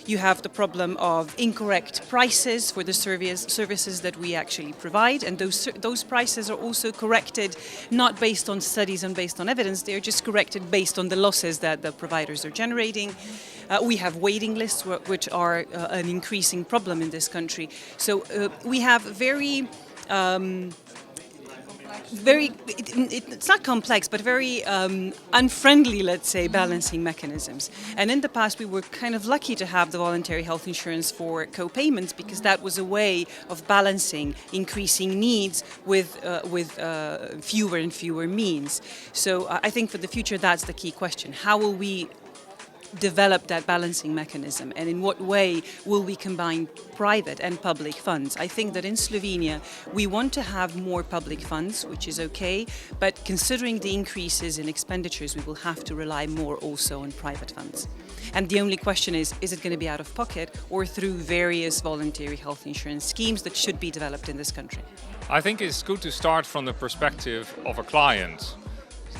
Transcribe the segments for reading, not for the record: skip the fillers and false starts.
You have the problem of incorrect prices for the services that we actually provide, and those prices are also corrected not based on studies and based on evidence, they are just corrected based on the losses that the providers are generating. We have waiting lists, which are an increasing problem in this country. So we have it's not complex, but very unfriendly, let's say, balancing mechanisms. And in the past, we were kind of lucky to have the voluntary health insurance for co-payments, because that was a way of balancing increasing needs with fewer and fewer means. So I think for the future, that's the key question. How will we develop that balancing mechanism, and in what way will we combine private and public funds? I think that in Slovenia we want to have more public funds, which is okay, but considering the increases in expenditures, we will have to rely more also on private funds. And the only question is it going to be out of pocket or through various voluntary health insurance schemes that should be developed in this country? I think it's good to start from the perspective of a client.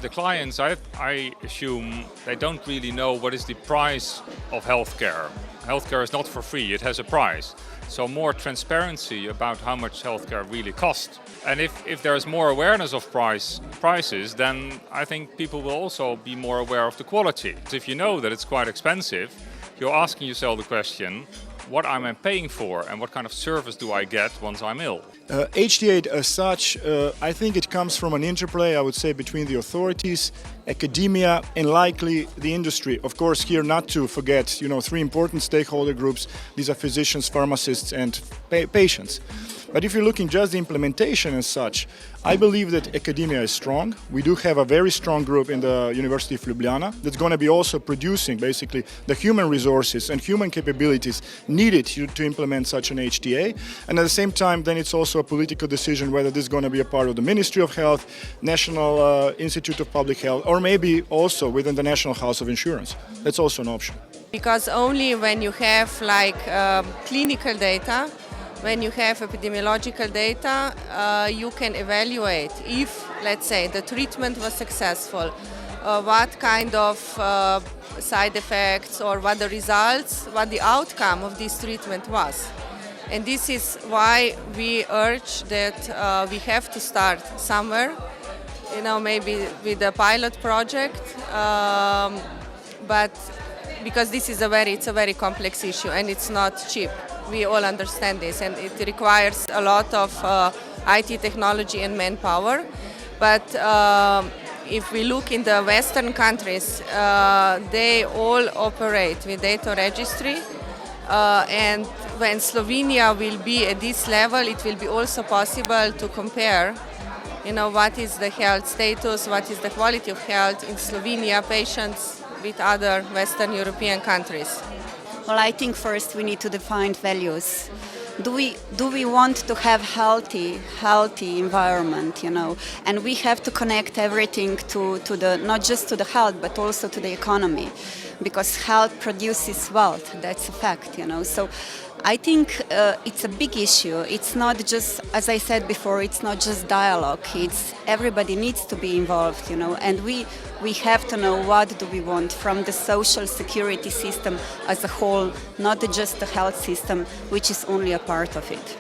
The clients, I assume, they don't really know what is the price of healthcare. Healthcare is not for free, it has a price. So more transparency about how much healthcare really costs. And if there is more awareness of prices, then I think people will also be more aware of the quality. If you know that it's quite expensive, you're asking yourself the question, what am I paying for and what kind of service do I get once I'm ill? HTA as such, I think it comes from an interplay, I would say, between the authorities, academia, and likely the industry. Of course, here not to forget, three important stakeholder groups. These are physicians, pharmacists, and patients. But if you're looking just the implementation as such, I believe that academia is strong. We do have a very strong group in the University of Ljubljana that's going to be also producing basically the human resources and human capabilities needed to implement such an HTA. And at the same time, then it's also a political decision whether this is going to be a part of the Ministry of Health, National Institute of Public Health, or maybe also within the National House of Insurance. That's also an option. Because only when you have clinical data, when you have epidemiological data, you can evaluate if, let's say, the treatment was successful, what kind of side effects or what the results, what the outcome of this treatment was. And this is why we urge that we have to start somewhere, maybe with a pilot project, but because this is it's a very complex issue and it's not cheap. We all understand this, and it requires a lot of IT technology and manpower. But if we look in the Western countries, they all operate with data registry. And when Slovenia will be at this level, it will be also possible to compare, what is the health status, what is the quality of health in Slovenia patients with other Western European countries. Well, I think first we need to define values. Do we want to have healthy environment, And we have to connect everything to the, not just to the health, but also to the economy, because health produces wealth. That's a fact, So I think it's a big issue. It's not just, as I said before, it's not just dialogue. It's everybody needs to be involved, And we have to know what do we want from the social security system as a whole, not just the health system, which is only a part of it.